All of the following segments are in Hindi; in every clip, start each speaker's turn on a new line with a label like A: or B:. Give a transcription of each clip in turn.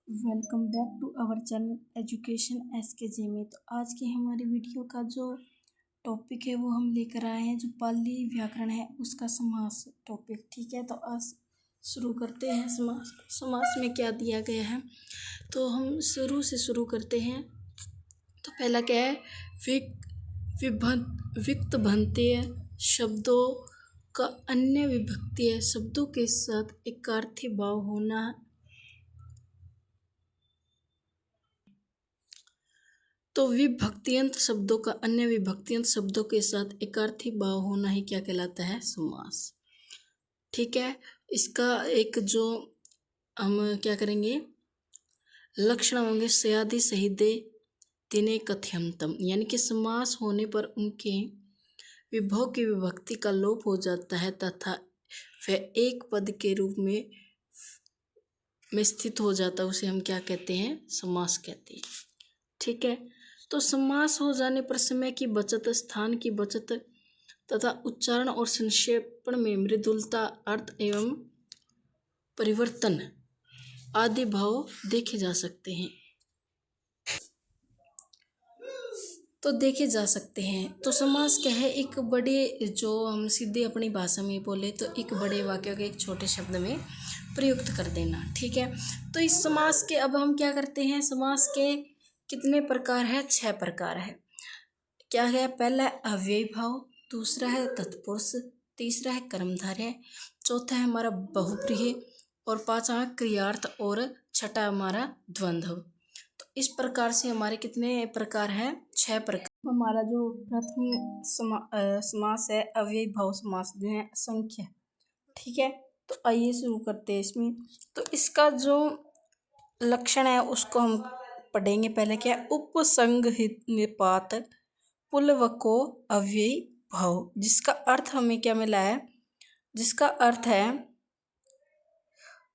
A: Welcome back to our channel education SKJ में। तो आज की हमारी वीडियो का जो टॉपिक है वो हम लेकर आए हैं, जो पाली व्याकरण है उसका समास टॉपिक। ठीक है, तो आज शुरू करते हैं। समास में क्या दिया गया है, तो हम शुरू से शुरू करते हैं। तो पहला क्या है, विक्त भंतेय शब्दों का अन्य विभक्तीय शब्दों के साथ एकार्थी भाव होना। तो विभक्तियंत शब्दों का अन्य विभक्तियंत शब्दों के साथ एकार्थी भाव होना ही क्या कहलाता है, समास। ठीक है, इसका एक जो हम क्या करेंगे, लक्षण होंगे सयादि सहिदे तिने कथ्यमतम, यानी कि समास होने पर उनके विभव की विभक्ति का लोप हो जाता है तथा वह एक पद के रूप में स्थित हो जाता है, उसे हम क्या कहते हैं, समास कहते हैं। ठीक है, तो समास हो जाने पर समय की बचत, स्थान की बचत तथा उच्चारण और संक्षेपण में मृदुलता, अर्थ एवं परिवर्तन आदि भाव देखे जा सकते हैं। तो समास क्या है, एक बड़े, जो हम सीधे अपनी भाषा में बोले तो एक बड़े वाक्य को एक छोटे शब्द में प्रयुक्त कर देना। ठीक है, तो इस समास के अब हम क्या करते हैं, समास के कितने प्रकार है, 6 प्रकार है। क्या है, पहला है अव्ययी भाव, दूसरा है तत्पुरुष, तीसरा है कर्मधारय, चौथा है हमारा बहुव्रीहि और पांचवा क्रियार्थ और छठा हमारा द्वंद्व। तो इस प्रकार से हमारे कितने प्रकार हैं, 6 प्रकार। हमारा जो प्रथम समास है अव्ययी भाव समास, जो है असंख्य। ठीक है, तो आइए शुरू करते हैं इसमें। तो इसका जो लक्षण है उसको हम पढ़ेंगे। पहले क्या है, उपसंगहित निपात पुलवको अव्ययी भाव, जिसका अर्थ हमें क्या मिला है, जिसका अर्थ है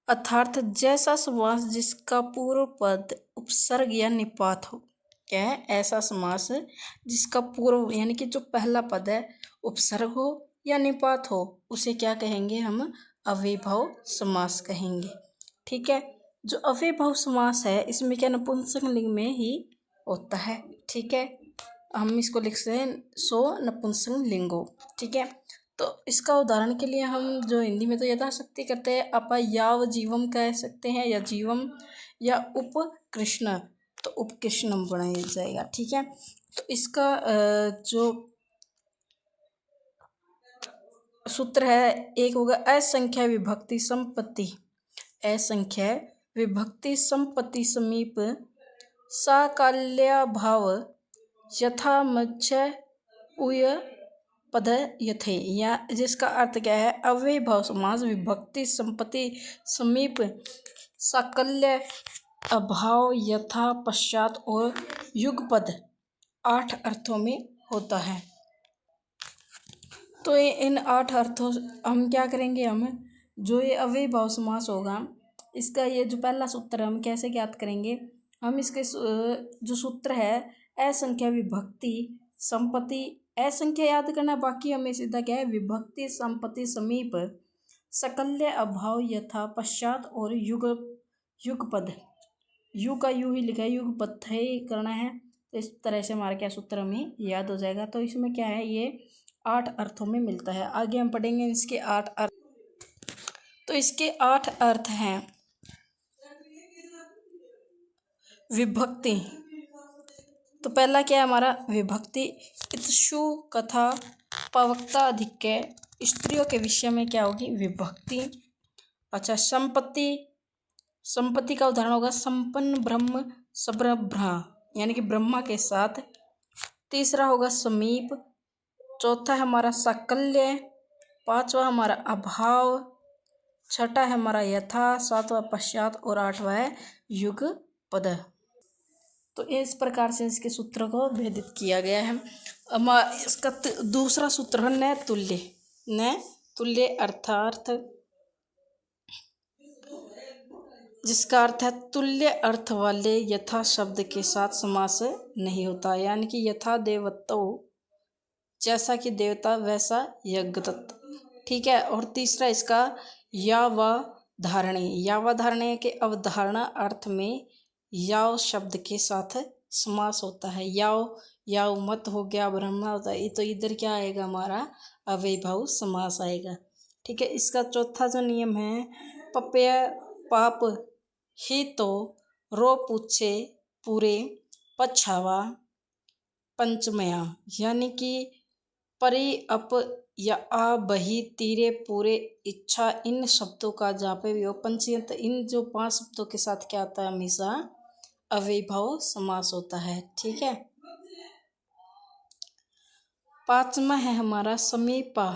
A: अर्थात जैसा समास जिसका पूर्व पद उपसर्ग या निपात हो। क्या है, ऐसा समास जिसका पूर्व यानी कि जो पहला पद है उपसर्ग हो या निपात हो, उसे क्या कहेंगे, हम अव्ययीभाव समास कहेंगे। ठीक है, जो अव्ययीभाव समास है इसमें क्या नपुंसक लिंग में ही होता है। ठीक है, हम इसको लिख सकते हैं सो नपुंसक लिंगो। ठीक है, तो इसका उदाहरण के लिए हम जो हिंदी में तो यथाशक्ति करते हैं, अपयाव जीवम कह सकते हैं, या जीवम, या उपकृष्ण, तो उपकृष्णम बनाया जाएगा। ठीक है, तो इसका जो सूत्र है, एक होगा असंख्या विभक्ति संपत्ति, असंख्या विभक्ति संपत्ति समीप साकाल्या भाव यथा मध्य उय पद यथे, या जिसका अर्थ क्या है, अव्ययी भाव समास विभक्ति संपत्ति समीप साकल्य अभाव यथा पश्चात और युगपद 8 अर्थों में होता है। तो इन 8 अर्थों हम क्या करेंगे, हम जो ये अव्ययी भाव समास होगा इसका ये जो पहला सूत्र हम कैसे ज्ञात करेंगे, हम इसके जो सूत्र है असंख्या विभक्ति संपत्ति, असंख्या याद करना, बाकी हमें सीधा क्या है, विभक्ति संपत्ति समीप सकल्य अभाव यथा पश्चात और युगपद, यू का यू ही लिखा है, युगपद करना है। तो इस तरह से हमारा क्या सूत्र हमें याद हो जाएगा। तो इसमें क्या है, ये 8 अर्थों में मिलता है। आगे हम पढ़ेंगे इसके 8 अर्थ। तो इसके 8 अर्थ हैं विभक्ति। तो पहला क्या है हमारा, विभक्ति इत्सु कथा पवक्ता अधिक्य, स्त्रियों के विषय में क्या होगी, विभक्ति। अच्छा, संपत्ति, संपत्ति का उदाहरण होगा संपन्न ब्रह्म सब्रभ्रा, यानी कि ब्रह्मा के साथ। तीसरा होगा समीप, चौथा है हमारा साकल्य, पांचवा हमारा अभाव, छठा है हमारा यथा, सातवां पश्चात और आठवां है युगपद। तो इस प्रकार से इसके सूत्र को भेदित किया गया है। इसका दूसरा सूत्र है न तुल्य, न तुल्य अर्थार्थ, जिसका अर्थ है तुल्य अर्थ वाले यथा शब्द के साथ समास नहीं होता, यानी कि यथा देवतो, जैसा कि देवता वैसा यज्ञदत्त। ठीक है, और तीसरा इसका या व धारणे। यावधारणे के अवधारणा अर्थ में याव शब्द के साथ समास होता है। याव याव मत हो गया, ब्रह्मा होता है, तो इधर क्या आएगा हमारा अव्ययभाव समास आएगा। ठीक है। इसका चौथा जो नियम है, पपय पाप ही तो रो पूछे पूरे पछावा पंचमया, यानी कि परि अप या आ बही तीरे पूरे इच्छा, इन शब्दों का जहाँ पे भी हो पंचयंत, इन जो 5 शब्दों के साथ क्या आता है हमेशा अव्ययभाव समास होता है। ठीक है। 5वां है हमारा समीपा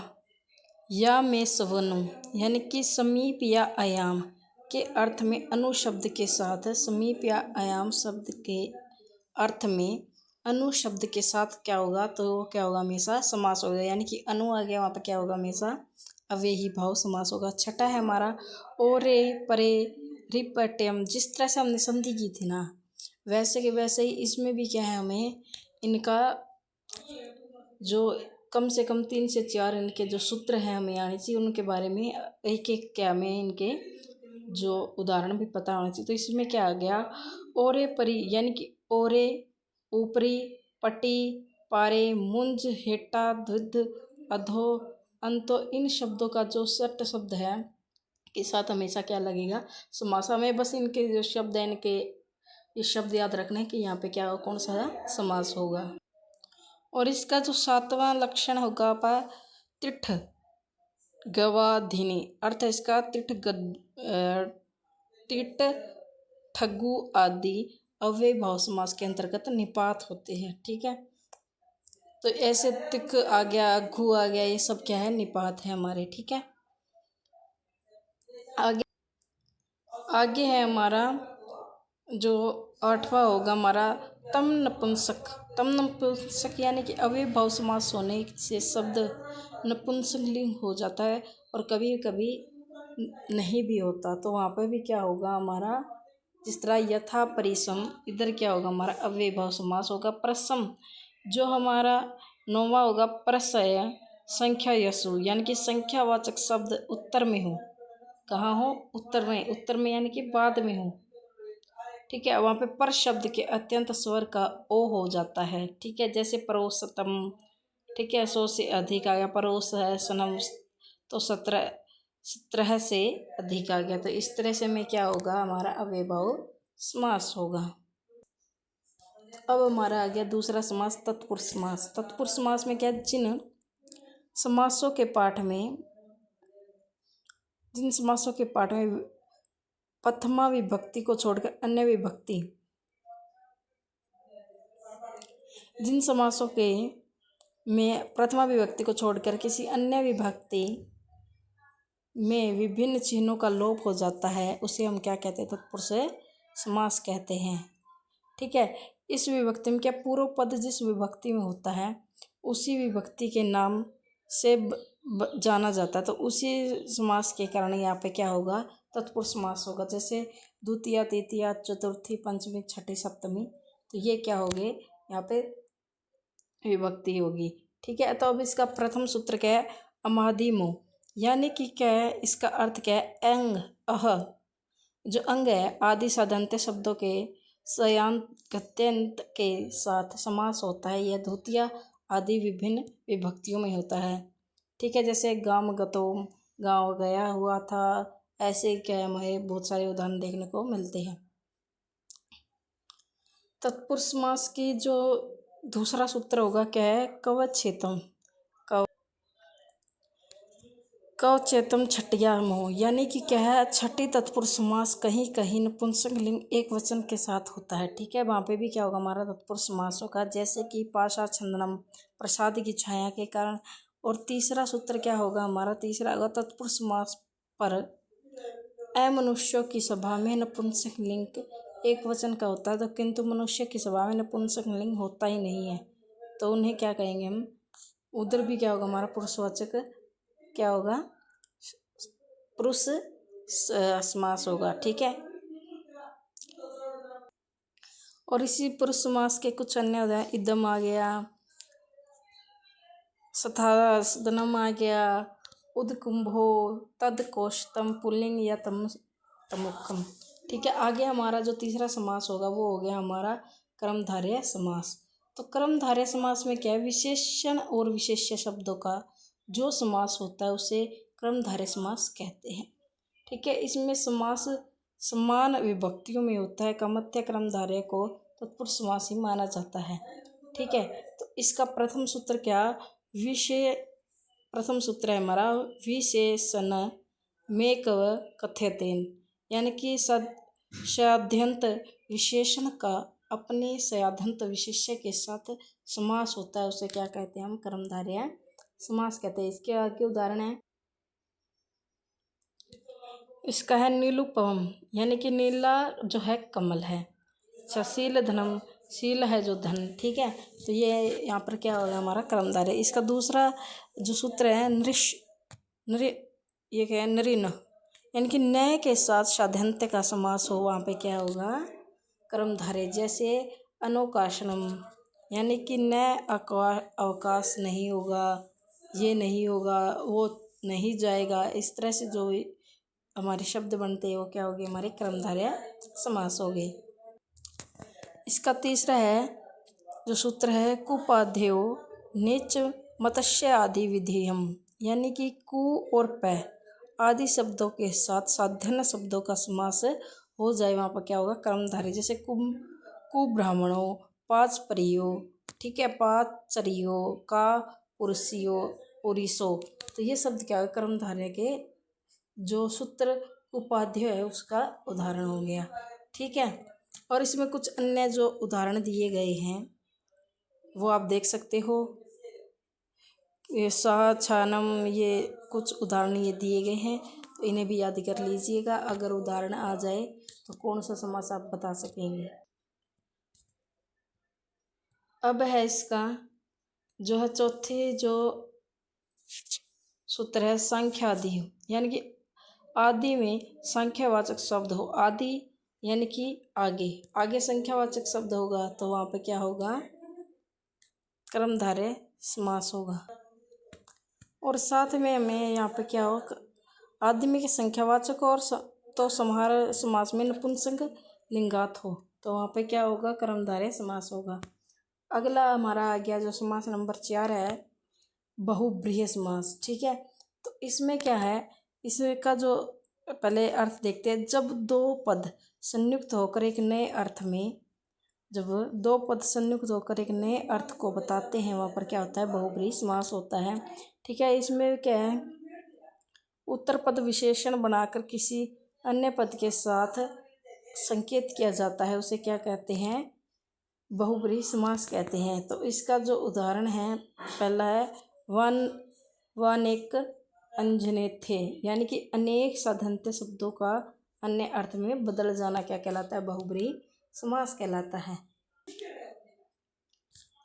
A: या में सवनु, यानी कि समीप या आयाम के अर्थ में अनु शब्द के साथ, समीप या आयाम शब्द के अर्थ में अनु शब्द के साथ क्या होगा, तो क्या होगा हमेशा समास होगा, यानी कि अनु आ गया वहाँ पर क्या होगा हमेशा अव्ययी भाव समास होगा। छठा है हमारा ओरे परे रिपट्यम, जिस तरह से हमने संधि की थी ना, वैसे के वैसे ही इसमें भी क्या है, हमें इनका जो कम से कम 3 से 4 इनके जो सूत्र हैं हमें आने चाहिए, उनके बारे में एक एक क्या हमें इनके जो उदाहरण भी पता होना चाहिए। तो इसमें क्या आ गया, ओरे परी, यानी कि ओरे ऊपरी, पटी पारे, मुंज हेटा धुध अधो अंतो, इन शब्दों का जो सट शब्द है के साथ हमेशा क्या लगेगा समास। हमें बस इनके जो शब्द है, इनके ये शब्द याद रखना है कि यहाँ पे क्या कौन सा समास होगा। और इसका जो 7वां लक्षण होगा आपका तिठ गवाधिनी, अर्थ है इसका तिट ठगु आदि अव्ययभाव समास के अंतर्गत निपात होते हैं। ठीक है। तो ऐसे तिक आ गया, घु आ गया, ये सब क्या है निपात है हमारे। ठीक है। आगे आगे है हमारा जो 8वां होगा हमारा तम नपुंसक। तम नपुंसक यानी कि अव्ययभाव समास होने से शब्द नपुंसकलिंग हो जाता है और कभी कभी नहीं भी होता, तो वहाँ पर भी क्या होगा हमारा, जिस तरह यथा परिसम, इधर क्या होगा हमारा अव्ययभाव समास होगा। प्रसम जो हमारा 9वां होगा प्रसय संख्या यसु, यानी कि संख्यावाचक शब्द उत्तर में हो। कहाँ हो, उत्तर में, उत्तर में यानी कि बाद में हो। ठीक है। वहाँ पे पर शब्द के अत्यंत स्वर का ओ हो जाता है। ठीक है। जैसे परोसतम, ठीक है, 100 से अधिक आ गया, परोस है सनम, तो 17 से अधिक आ गया, तो इस तरह से में क्या होगा हमारा अव्ययभाव समास होगा। अब हमारा आ गया दूसरा समास तत्पुरुष समास। तत्पुरुष समास में क्या, जिन समासों के पाठ में प्रथमा विभक्ति को छोड़कर अन्य विभक्ति, जिन समासों के में प्रथमा विभक्ति को छोड़कर किसी अन्य विभक्ति में विभिन्न चिन्हों का लोप हो जाता है, उसे हम क्या कहते हैं, तत्पुरुष समास कहते हैं। ठीक है। इस विभक्ति में क्या पूर्व पद जिस विभक्ति में होता है उसी विभक्ति के नाम से जाना जाता है, तो उसी समास के कारण यहाँ पे क्या होगा तत्पुरुष समास होगा। जैसे द्वितीया तृतीया चतुर्थी पंचमी छठी सप्तमी, तो ये क्या हो गए यहाँ पे विभक्ति होगी। ठीक है। तो अब इसका प्रथम सूत्र क्या है, अमादिमो, यानी कि क्या है, इसका अर्थ क्या है, अंग अह, जो अंग है आदि साधंत शब्दों के सयांत गत्यंत के साथ समास होता है। यह द्वितीया आदि विभिन्न विभक्तियों में होता है। ठीक है। जैसे गाम गतो, गाँव गया हुआ था, ऐसे क्या हमें बहुत सारे उदाहरण देखने को मिलते हैं। तत्पुरुष समास की जो दूसरा सूत्र होगा क्या है, कवचेतम, कवचेतम छठियामो, यानी कि क्या है, छठी तत्पुरुष समास कहीं कहीं नपुंसक लिंग एक वचन के साथ होता है। ठीक है। वहाँ पे भी क्या होगा हमारा तत्पुरुष समास होगा, जैसे कि पाशा छंदनम, प्रसाद की छाया के कारण। और तीसरा सूत्र क्या होगा हमारा, तीसरा होगा तत्पुरुष समास पर अमनुष्यों की सभा में नपुंसक लिंग एक वचन का होता है, तो किंतु मनुष्य की सभा में नपुंसक लिंग होता ही नहीं है, तो उन्हें क्या कहेंगे हम, उधर भी क्या होगा हमारा पुरुषवाचक क्या होगा, पुरुष समास होगा। ठीक है। और इसी पुरुष समास के कुछ अन्य उदाहरण, इदम आ गया, सथासदनम आ गया, उदकुंभो तद कौशतम पुल्लिंग या तम तमुखम। ठीक है, आगे हमारा जो तीसरा समास होगा वो हो गया हमारा कर्मधारय समास। तो कर्मधारय समास में क्या है, विशेषण और विशेष्य शब्दों का जो समास होता है उसे कर्मधारय समास कहते हैं। ठीक है, इसमें समास समान विभक्तियों में होता है। कमत्य कर्मधारय को तत्पुरुष समास ही माना जाता है। ठीक है, तो इसका प्रथम सूत्र क्या, विषय प्रथम सूत्र है हमारा विशेषण में कव कथ्यतेन, यानी कि साध्यंत विशेषण का अपने साध्यंत विशेष्य के साथ समास होता है उसे क्या कहते हैं, हम कर्मधारय समास कहते हैं। इसके आगे उदाहरण है, इसका है नीलुपम, यानी कि नीला जो है कमल है। अच्छा, शील धनम, शील है जो धन। ठीक है, तो ये यहाँ पर क्या होगा हमारा कर्मधारय। इसका दूसरा जो सूत्र है नृ, ये क्या है नृन, यानी कि नय के साथ साध्यंत का समास हो, वहाँ पे क्या होगा कर्मधारय। जैसे अनोकाशनम, यानी कि न अवकाश नहीं होगा, ये नहीं होगा, वो नहीं जाएगा, इस तरह से जो हमारे शब्द बनते हैं वो क्या हो गए, हमारे कर्मधारय समास हो गए। इसका तीसरा है जो सूत्र है कुपाध्यो नीच मत्स्य आदि विधेयम, यानी कि कु और प आदि शब्दों के साथ साधन शब्दों का समास हो जाए, वहाँ पर क्या होगा कर्मधारय। जैसे कुब्राह्मणों, पाँच परियो, ठीक है, पाँच चरियो, का पुरुषियो, पुरुषो, तो ये शब्द क्या होगा कर्मधारय के जो सूत्र उपाध्याय है उसका उदाहरण हो गया। ठीक है, और इसमें कुछ अन्य जो उदाहरण दिए गए हैं वो आप देख सकते हो, ये सा छानम, ये कुछ उदाहरण ये दिए गए हैं, तो इन्हें भी याद कर लीजिएगा। अगर उदाहरण आ जाए तो कौन सा समास आप बता सकेंगे। अब है इसका जो है चौथे जो सूत्र है संख्यादि, यानी कि आदि में संख्यावाचक शब्द हो। आदि यानी कि आगे, आगे संख्यावाचक शब्द होगा तो वहाँ पे क्या होगा कर्मधारय समास होगा। और साथ में हमें यहाँ पे क्या होगा आदमी के संख्यावाचक और तो समाहार समास में नपुंसक लिंगात हो तो वहाँ पे क्या होगा कर्मधारय समास होगा। अगला हमारा आ गया जो समास नंबर 4 है बहुब्रीहि समास। ठीक है, तो इसमें क्या है, इसका जो पहले अर्थ देखते हैं। जब दो पद संयुक्त होकर एक नए अर्थ में, जब दो पद संयुक्त होकर एक नए अर्थ को बताते हैं वहाँ पर क्या होता है बहुब्रीहि समास होता है। ठीक है, इसमें क्या है उत्तर पद विशेषण बनाकर किसी अन्य पद के साथ संकेत किया जाता है उसे क्या कहते हैं बहुब्रीहि समास कहते हैं। तो इसका जो उदाहरण है पहला है वन एक अंजने थे, यानी कि अनेक साधनते शब्दों का अन्य अर्थ में बदल जाना क्या कहलाता है बहुब्रीहि समास कहलाता है।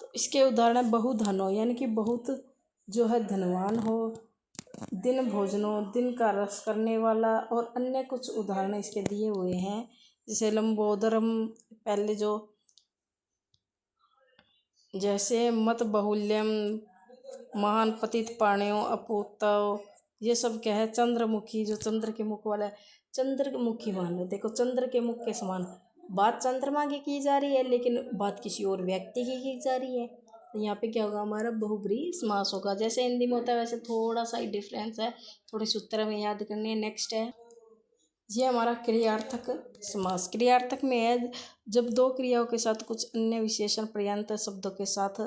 A: तो इसके उदाहरण है बहुधनो, यानी कि बहुत जो है धनवान हो, दिन भोजनो, दिन का रस करने वाला, और अन्य कुछ उदाहरण इसके दिए हुए हैं। जैसे लंबोदरम, पहले जो जैसे मत बहुल्यम, महान पतित पाणियों, अपूतव, ये सब क्या है चंद्रमुखी, जो चंद्र के मुख वाला है चंद्रमुखी मान लो। देखो चंद्र के मुख के समान, बात चंद्रमा की जा रही है लेकिन बात किसी और व्यक्ति की जा रही है, तो यहाँ पे क्या होगा हमारा बहुब्रीहि समास होगा। जैसे हिंदी में होता है वैसे थोड़ा सा ही डिफरेंस है, थोड़े सूत्र में याद करने हैं। नेक्स्ट है ये हमारा क्रियार्थक समास। क्रियार्थक में है जब दो क्रियाओं के साथ कुछ अन्य विशेषण पर्यायत शब्दों के साथ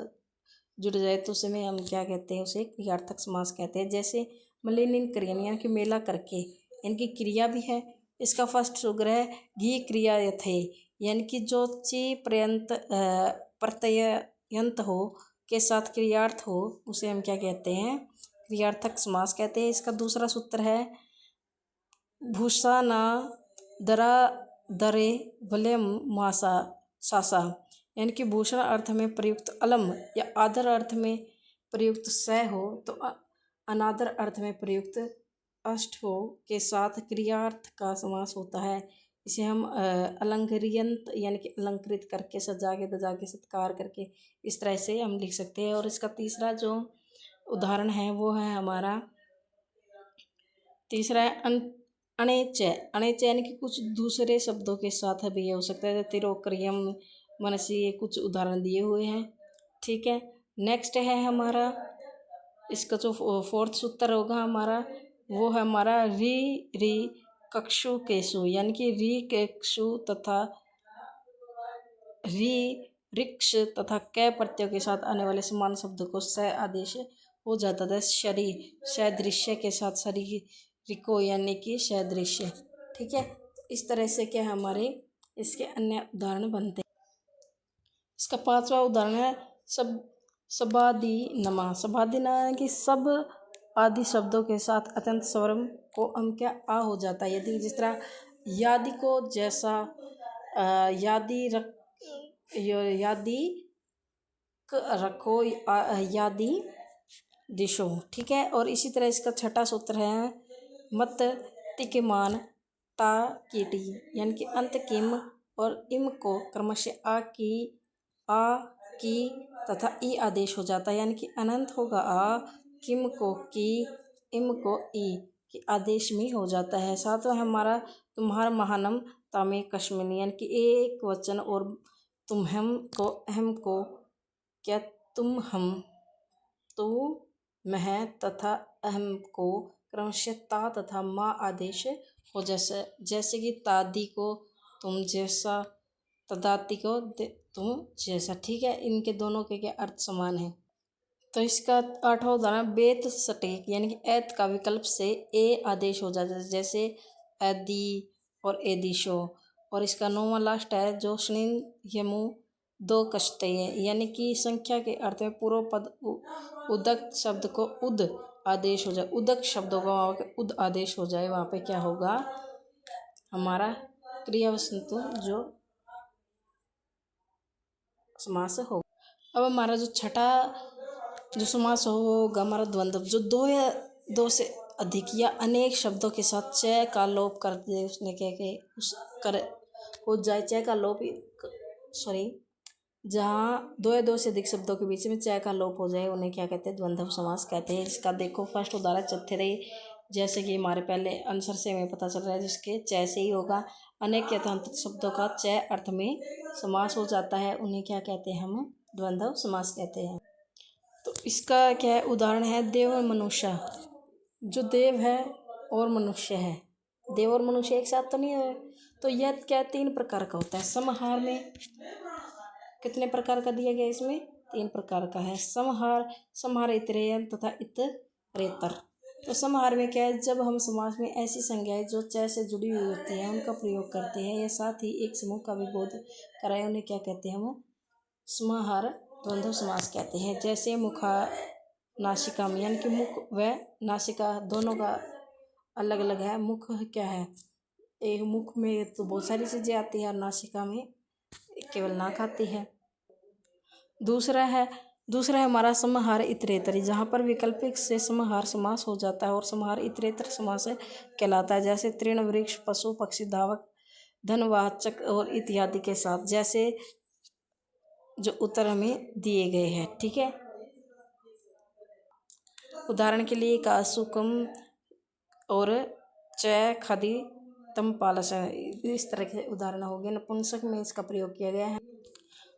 A: जुड़ जाए तो उसे में हम क्या कहते हैं उसे क्रियार्थक समास कहते हैं। जैसे मलिनीन क्रियन, यानी कि मेला करके, इनकी क्रिया भी है। इसका फर्स्ट सूत्र है घी क्रिया यथे, यानी कि जो ची पर्यंत प्रत्ययंत हो के साथ क्रियार्थ हो उसे हम क्या कहते हैं क्रियार्थक समास कहते हैं। इसका दूसरा सूत्र है भूषा न दरा दरे वलयम मासा सासा, यानी कि भूषण अर्थ में प्रयुक्त अलम या आदर अर्थ में प्रयुक्त स हो तो अनादर अर्थ में प्रयुक्त अष्ट हो के साथ क्रियार्थ का समास होता है। इसे हम अलंकृत यानी कि अलंकृत करके सजा के दजा के सत्कार करके इस तरह से हम लिख सकते हैं। और इसका तीसरा जो उदाहरण है वो है हमारा तीसरा है अणेचय। अणेचय यानी कि कुछ दूसरे शब्दों के साथ भी ये हो सकता है, तिरोक्रियम, मनसी, ये कुछ उदाहरण दिए हुए हैं। ठीक है, नेक्स्ट है हमारा, इसका जो फोर्थ सूत्र होगा हमारा, वो है हमारा री री कक्षु केशु, यानी कि री केक्षु तथा री रिक्ष तथा कै प्रत्ययों के साथ आने वाले समान शब्द को स आदेश हो जाता था। शरी सदृश्य के साथ शरीरिको यानी कि सदृश्य। ठीक है, इस तरह से क्या हमारे इसके अन्य उदाहरण बनते हैं। इसका पांचवा उदाहरण है सबादि नमा। सबादि नमा यानी कि सब आदि शब्दों के साथ अत्यंत स्वरम को हम क्या आ हो जाता है। यदि जिस तरह यादि को जैसा यादि रखो यादि दिशो। ठीक है, और इसी तरह इसका छठा सूत्र है मत तिकिमान ता कीटी, यानी कि अंत किम और इम को क्रमशः आ की तथा ई आदेश हो जाता है, यानी कि अनंत होगा आ, किम को की, इम को ई के आदेश में हो जाता है। सातवां हमारा तुम्हार महानम तामे कश्मीनी, यानी कि एक वचन और तुम हम को क्या तुम हम तो मह तथा अहम को क्रमशः ता तथा माँ आदेश हो जैसे कि तादी को तुम जैसा, तदाती को तुम जैसा। ठीक है, इनके दोनों के क्या अर्थ समान है। तो इसका आठवां उदाहरण बेत सटीक, यानी कि एत का विकल्प से ए आदेश हो जाता है, जैसे एदी और एदिशो। और इसका नौवां लास्ट है जो स्निन यमु दो कश्ते हैं, यानी कि संख्या के अर्थ में पूर्व पद उदक शब्द को उद आदेश हो जाए, उदक शब्दों का वहाँ पे उद आदेश हो जाए, वहाँ पे क्या होगा हमारा क्रियावस्तु जो समास हो। अब हमारा जो छठा जो समास होगा हमारा द्वंद्व, जो दो या दो से अधिक या अनेक शब्दों के साथ चय का लोप कर दे, उसने क्या के उस कर हो जाए चय का लोप, सॉरी, जहाँ दो या दो से अधिक शब्दों के बीच में चय का लोप हो जाए उन्हें क्या कहते हैं, द्वंद्व समास कहते हैं। इसका देखो फर्स्ट उदाहरण चौथे, जैसे कि हमारे पहले आंसर से हमें पता चल रहा है जिसके चय से ही होगा। अनेक यथांत शब्दों का चय अर्थ में समास हो जाता है, उन्हें क्या कहते हैं, हम द्वंद्व समास कहते हैं। तो इसका क्या है उदाहरण है देव और मनुष्य। जो देव है और मनुष्य है, देव और मनुष्य एक साथ तो नहीं है, तो यह क्या तीन प्रकार का होता है। समाहार में कितने प्रकार का दिया गया, इसमें तीन प्रकार का है। समाहार इतरेयन तथा इतरेतर। तो समाहार में क्या है, जब हम समास में ऐसी संज्ञाएं जो चय से जुड़ी हुई होती हैं उनका प्रयोग करते हैं या साथ ही एक समूह का विबोध कराए, उन्हें क्या कहते हैं, हम समाहार द्वंद्व समास कहते हैं। जैसे मुखा नासिका में, यानी कि मुख व नासिका दोनों का अलग अलग है। मुख क्या है, एक मुख में तो बहुत सारी चीज़ें आती है और नासिका में केवल नाक आती है। दूसरा है हमारा समाहार इतरेतरी, जहाँ पर विकल्पिक से समाहार समास हो जाता है और समाहार इतरेतर समास कहलाता है। जैसे तृण वृक्ष पशु पक्षी धावक धनवाचक और इत्यादि के साथ, जैसे जो उत्तर हमें दिए गए हैं। ठीक है, उदाहरण के लिए कासुकम और च खदी तम पालस, इस तरह के उदाहरण हो गए, नपुंसक में इसका प्रयोग किया गया है।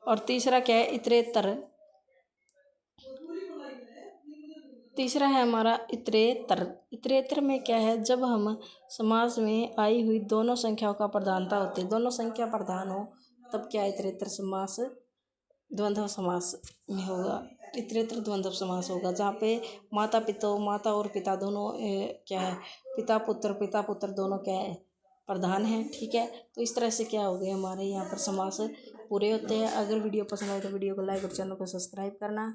A: और तीसरा क्या है इतरेतर, तीसरा है हमारा इतरेतर। इतरेतर में क्या है, जब हम समास में आई हुई दोनों संख्याओं का प्रधानता होती है, दोनों संख्या प्रधान हो तब क्या इतरेतर समास द्वंद्व समास में होगा। इतरेतर द्वंद्व समास होगा जहाँ पे माता और पिता दोनों क्या है, पिता पुत्र दोनों क्या है, प्रधान है। ठीक है, तो इस तरह से क्या हो गए हमारे यहाँ पर समास पूरे होते हैं। अगर वीडियो पसंद आए तो वीडियो को लाइक और चैनल को सब्सक्राइब करना।